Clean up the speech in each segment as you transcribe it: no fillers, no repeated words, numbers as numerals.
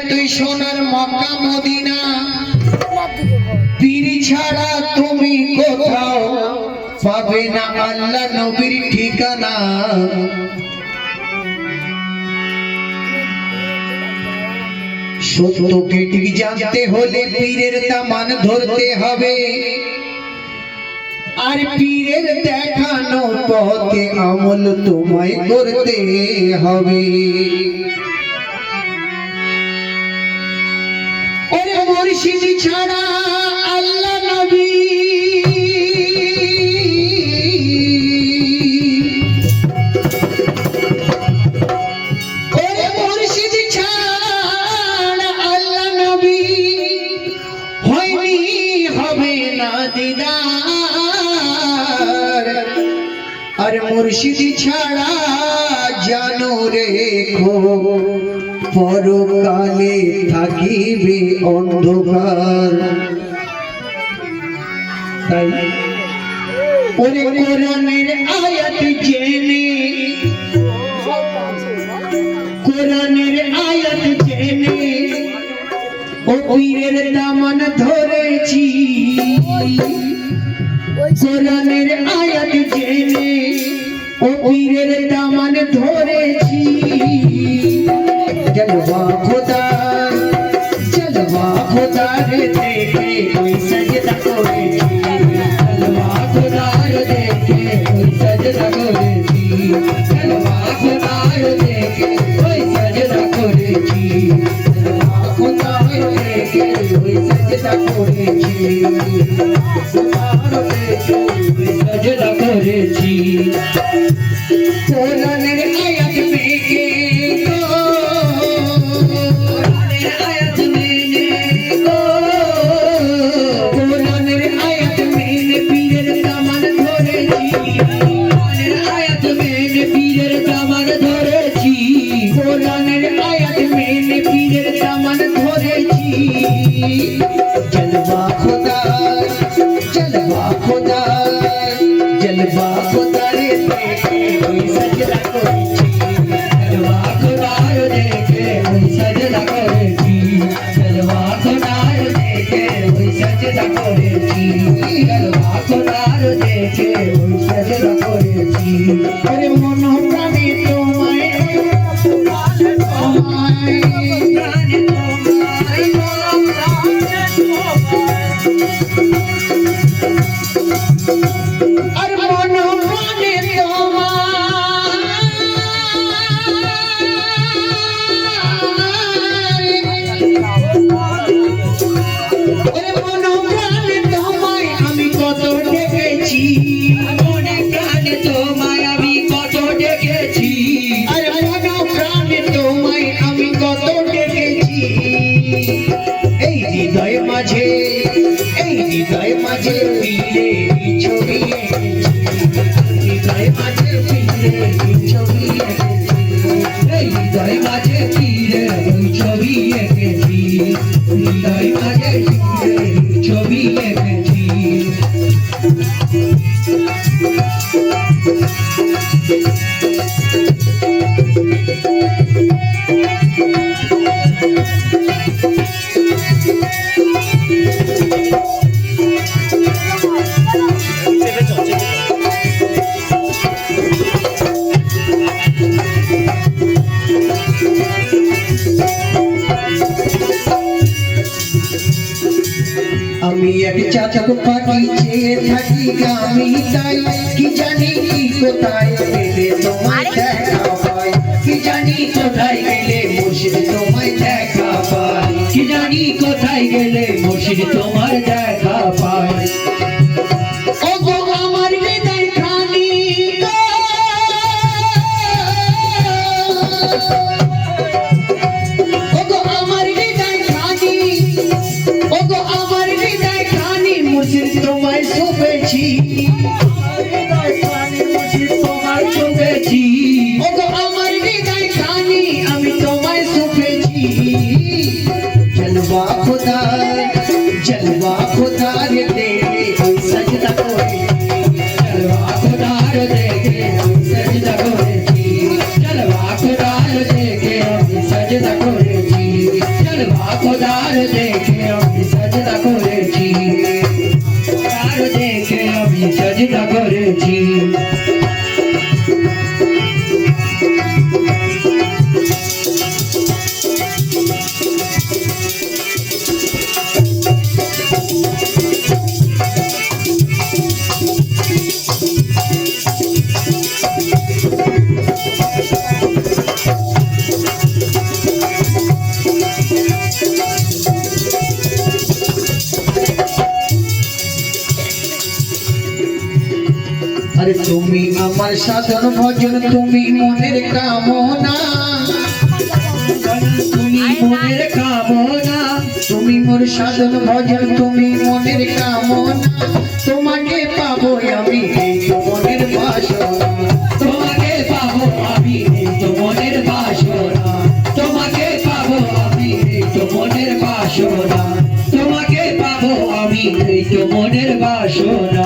তুই সোনার Mecca Medina পীর ছাড়া তুমি কোথাও পাবে না আল্লাহ নবীর ঠিকানা। সত্যকে ঠিক জানতে হলে পীরের দামান ধরতে হবে, আর পীরের দেখানো পথে আমল তোমায় করতে হবে। ওরে মুর্শিদ ছাড়া আল্লাহ নবী আর মুর্শিদ ছাড়া জানো রেখো পরকালে থাকিবে অন্ধকার। তাই ওরে কোরআনের আয়াত জেনে, কোরআনের আয়াত জেনে ও পীরের দামান ধরেছি। কোরআনের আয়াত জেনে ও পীরের দামান ধরেছি। জলওয়া খোদার, জলওয়া খোদার দেখে ওই সজদা করেছি। জলওয়া খোদার দেখে ওই সজদা করেছি। জলওয়া খোদার দেখে ওই সজদা করেছি। জলওয়া খোদার দেখে ওই সজদা করেছি। সজদা করেছি। কোরআনের আয়াত মেনে গো, কোরআনের আয়াত মেনে গো, কোরআনের আয়াত মেনে পীরের দামান ধরেছি। কোরআনের আয়াত মেনে পীরের দামান ধরেছি। কোরআনের আয়াত মেনে পীরের দামান ধরেছি। জলওয়া খোদার, জলওয়া খোদার, জলওয়া খোদার দেখে ওই সজদা করেছি। জলওয়া খোদার দেখে ওই সজদা করেছি। জলওয়া খোদার দেখে ওই সজদা করেছি। জলওয়া খোদার দেখে ওই সজদা করেছি। আরে মন প্রাণে তোমায়, প্রাণে তোমায়, প্রাণে তোমায়, আর মন প্রাণে তোমায় আমি কত ডেকেছি। মনে প্রাণে তোমায় আমি কত ডেকেছি। আর মন প্রাণে তোমায় আমি কত ডেকেছি। এই হৃদয় মাঝে, এই হৃদয় মাঝে পীরের ছবি এঁকেছি। হৃদয় মাঝে পীরের ছবি এঁকেছি। এই হৃদয় মাঝে পীরের ছবি এঁকেছি। হৃদয় মাঝে পীরের ছবি এঁকেছি। আমি এক চাতক পাখি চেয়ে থাকি আমি তাই, কি জানি কি কোথায় গেলে তোমায় দেখা পাই। কি জানি কোথায় গেলে মুর্শিদ তোমায় দেখা পাই। কি জানি কোথায় গেলে মুর্শিদ তোমার দেখা পাই। ও গো আমার হৃদয় খানি গো, ও গো আমার হৃদয় খানি, ও গো আমার হৃদয় খানি মুর্শিদ তোমায় ছুপেছি। মুর্শিদ তোমায় ছুপেছি। ও গো আমার হৃদয় খানি আমি তোমায় ছুপেছি। জলওয়া খোদার, জলওয়া जलवा खुदार देखे अभी सजदा करेছি खुदार देखे अभी सजदा करेছি अरे तुमी अमर साधन भजन तुमी मनेर कामना तुमी मनेर कामना तुमी मोर साधन भजन तुमी मनेर कामना তোমাকে পাবো আমি এই তো মনের বাসনা তোমাকে পাবো আমি এই তো মনের বাসনা তোমাকে পাবো আমি এই তো মনের বাসনা তোমাকে পাবো আমি এই তো মনের বাসনা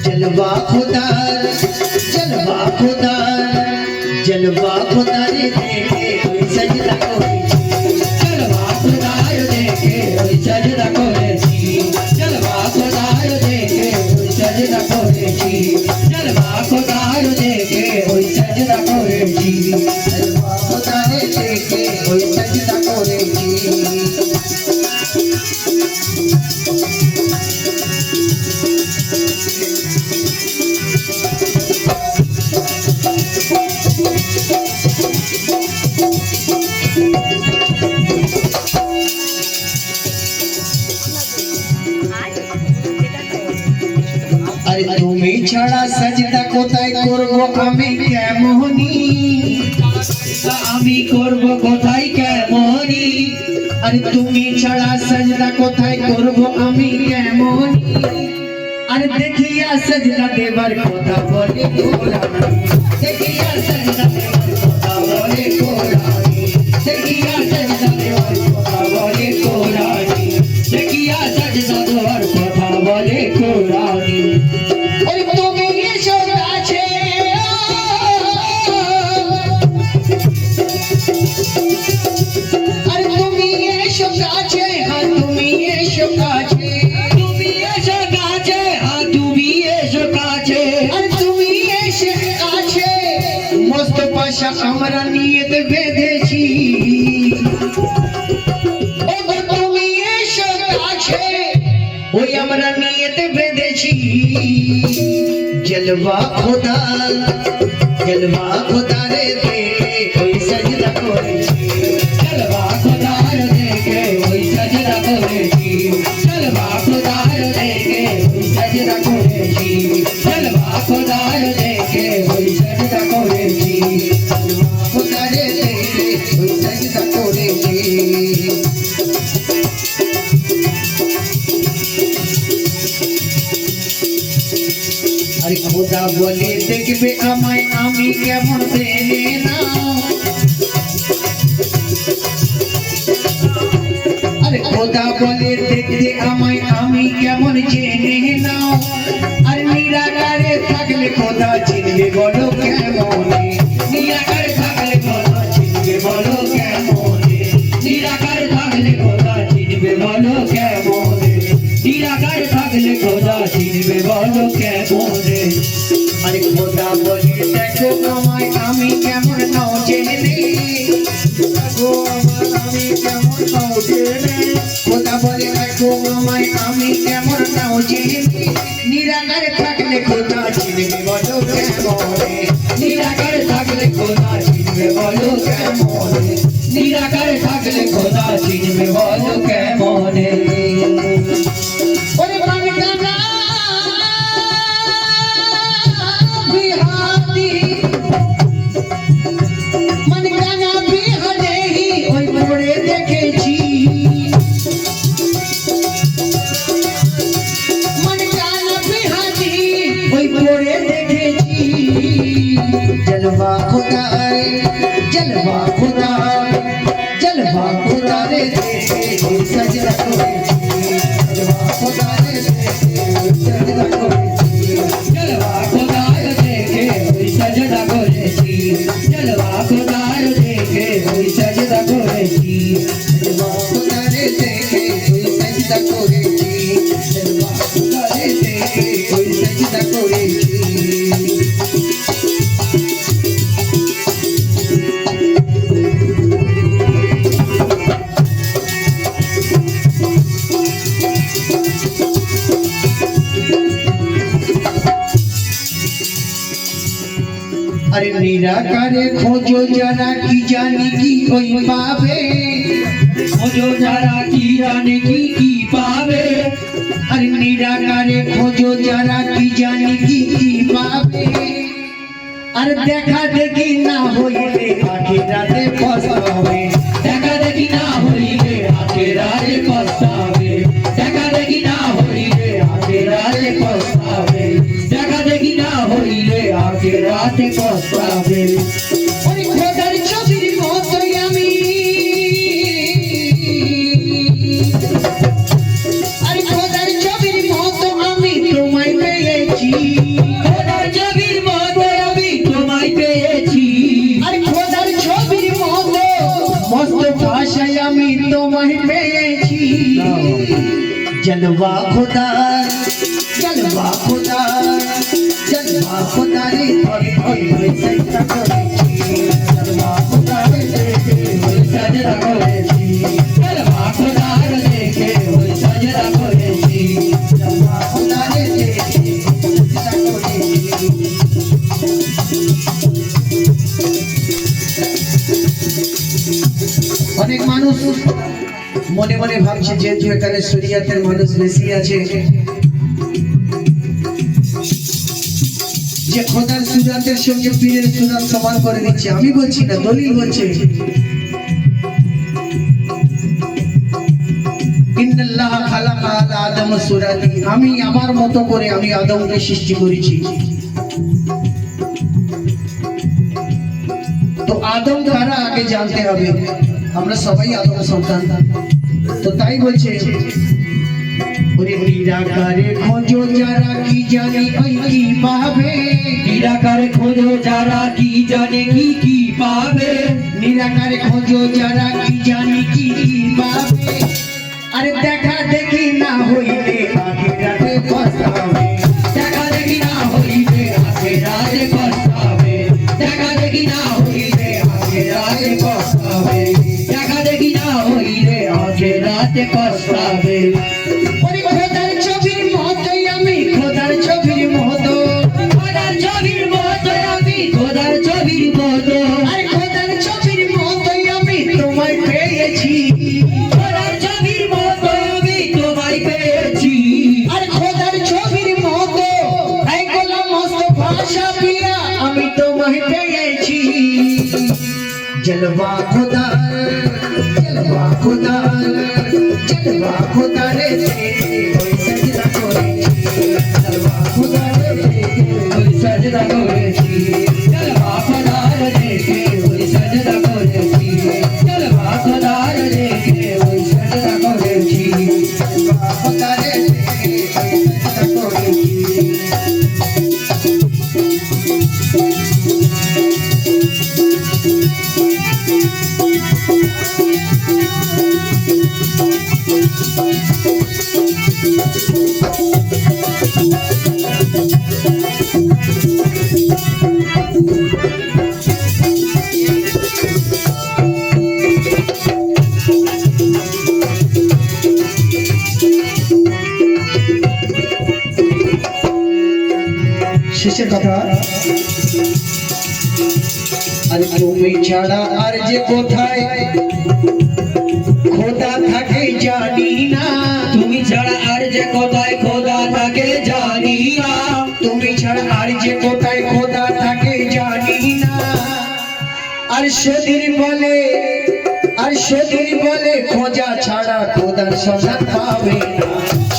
जलवा खुदार जलवा खुदार देखे सजदा करेছি जलवा खुदार देखे सजदा करेছি जलवा खुदार देखे सजदा करेছি जलवा खुदार देखे सजदा करेছি जलवा खुदार देखे सजदा करेছি अरे তুমি ছাড়া সাজদা কোথায় করব আমি কেমনি আমি করব কোথায় কেমনি अरे তুমি ছাড়া সাজদা কোথায় করব আমি কেমনি अरे দেখিয়া সাজদা দেবার কথা বলে কোরআন দেখিয়া সাজদা দেবার কথা বলে কোরআন দেখিয়া সাজদা দেবার কথা বলে কোরআন দেখিয়া সাজদা দেবার কথা বলে কোরআন আমরা নিয়ত বেঁধেছি তুমি এসো কাছে ওই আমরা নিয়ত বেঁধেছি জলवा खुदा রে দেখে ওই সজদা করেছি জলवा खुदा রে দেখে ওই সজদা করেছি জলवा खुदा রে দেখে ওই সজদা করেছি জলवा खुदा রে দেখে ওই সজদা করেছি अरे खुदा बोले देखबे আমায় আমি কেমন জেনে নাও अरे खुदा बोले देखते আমায় আমি কেমন জেনে নাও আর নিরাকারে থাকলে খোদা চিনবে বলো কেমনে নিরাকারে থাকলে খোদা চিনবে বলো কেমনে নিরাকারে থাকলে খোদা চিনবে বলো কেমনে নিরাকারে থাকলে খোদা চিনবে বলো কেমনে अरे खुदा बोले देखो আমায় আমি কেমন নাও জেনে দেখো আমায় আমি কেমন নাও জেনে खुदा बोले देखो আমায় আমি কেমন নাও জেনে নিরাকারে থাকলে খোদা চিনবে বলো কেমনে নিরাকারে থাকলে খোদা চিনবে বলো কেমনে নিরাকারে থাকলে খোদা চিনবে বলো কেমনে ওরে বাংলা বিহারি जलवा खुदा रे देखे कोई सजदा करेছি जलवा खुदा रे देखे कोई सजदा करेছি जलवा खुदा रे देखे कोई सजदा करेছি जलवा खुदा रे देखे कोई सजदा करेছি जलवा खुदा रे देखे कोई सजदा करेছি जलवा खुदा रे देखे कोई सजदा करेছি अरे निराकारे खोजो जरा की जाने की कोई पावे खोजो जरा की जाने की पावे अरे निराकारे खोजो जरा की जाने की पावे अरे देखा देखी ना होइले आखिराते पछतावे देखा देखी ना होइले आखिराते पछतावे देखा देखी ना होइले आखिराते पछतावे देखा देखी ना होइले आखिराते पछतावे ओरे খোদার ছবির মতো আমি আরে খোদার ছবির মতো আমি তোমায় পেয়েছি খোদার ছবির মতো আমি তোমায় পেয়েছি আরে খোদার ছবির মতো মস্ত ভাষায় আমি তোমায় পেয়েছি जलवा खुदा जलवा खुदा जलवा खुदा रे कोई सजदा करेছি जलवा खुदा रे देखे कोई सजदा करेছি जलवा खुदा रे देखे कोई सजदा करेছি जलवा खुदा रे देखे सजदा करेছি অনেক মানুষ মনে মনে ভাবছে যেহেতু এখানে শরীয়তের মানুষ বেশি আছে যে খোদার সুরাতের সঙ্গে পীরের সুরাত সমান করে দিচ্ছে আমি বলছি না দলিল বলছে ইন্নাল্লাহ খালাকা আদম সুরাতি আমি আমার মতো করে আমি আদমকে সৃষ্টি করেছি তো আদম কারা আগে জানতে হবে আমরা সবাই আদম সন্তান তো তাই বলছে ওরে নিরাকারে খোঁজো যারা কি জানে ওই কি পাবে নিরাকারে খোঁজো যারা কি জানে কি পাবে নিরাকারে খোঁজো যারা কি জানে কি পাবে আরে দেখা দেখি না হইলে আখিরাতে পছতাবে দেখা দেখি না হইলে আখিরাতে পছতাবে দেখা দেখি না হইলে আখিরাতে পছতাবে দেখা দেখি না হইলে আখিরাতে পছতাবে ওরে খোদার ছবির মতোই আমি খোদার ছবির মতো খোদার ছবির মতো আমি খোদার ছবির মতো আরে খোদার ছবির মতোই আমি তোমায় পেয়েছি খোদার ছবির মতো আমি তোমায় পেয়েছি আরে খোদার ছবির মতো এই গোলাম মস্ত ভাষা পিয়া আমি তোমায় পেয়েছি जलवा खुदा जलवा खुदा जलवा खुदा रे देखे कोई सजदा करेছি जलवा खुदा रे देखे कोई सजदा करेছি जलवा खुदा रे देखे कोई सजदा करेছি जलवा खुदा रे देखे कोई सजदा करेছি जलवा खुदा रे देखे कोई सजदा करेছি শেষের কথা আরে তুমি ছাড়া আর যে কোথায় খোদা থাকে জানি না তুমি ছাড়া আর যে কোথায় খোদা থাকে জানি না তুমি ছাড়া আর যে কোথায় খোদা থাকে জানি না আর সেদিন বলে খোঁজা ছাড়া খোদার সন্ধান পাবে না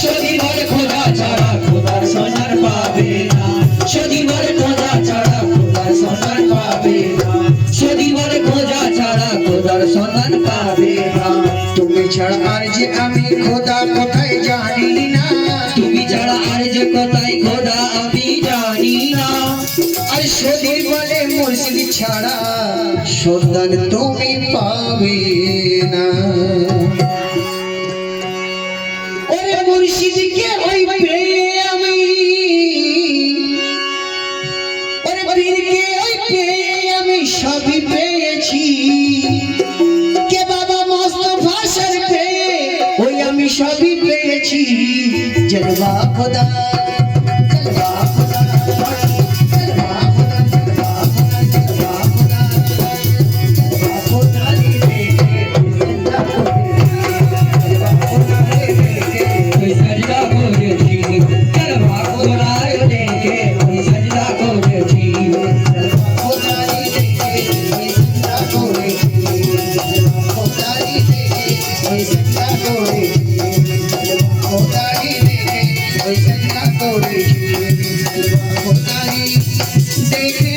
সেদিন বলে খোদা ছাড়া খোদার সন্ধান পাবে না সেদিন বলে খোদা ছাড়া খোদার সন্ধান পাবে না সেদিন বলে খোঁজা আরে সদীর বলে মুর্শিদ ছাড়া সন্তান তুমি পাবে না ওরে মুর্শিদকে ওই পেয়ে আমি ওরে পীরকে ওই পেয়ে আমি সবই পেয়েছি কে বাবা মোস্তফা সর পেয়ে ওই আমি সবই পেয়েছি জলওয়া খোদা জলওয়া খোদা देखे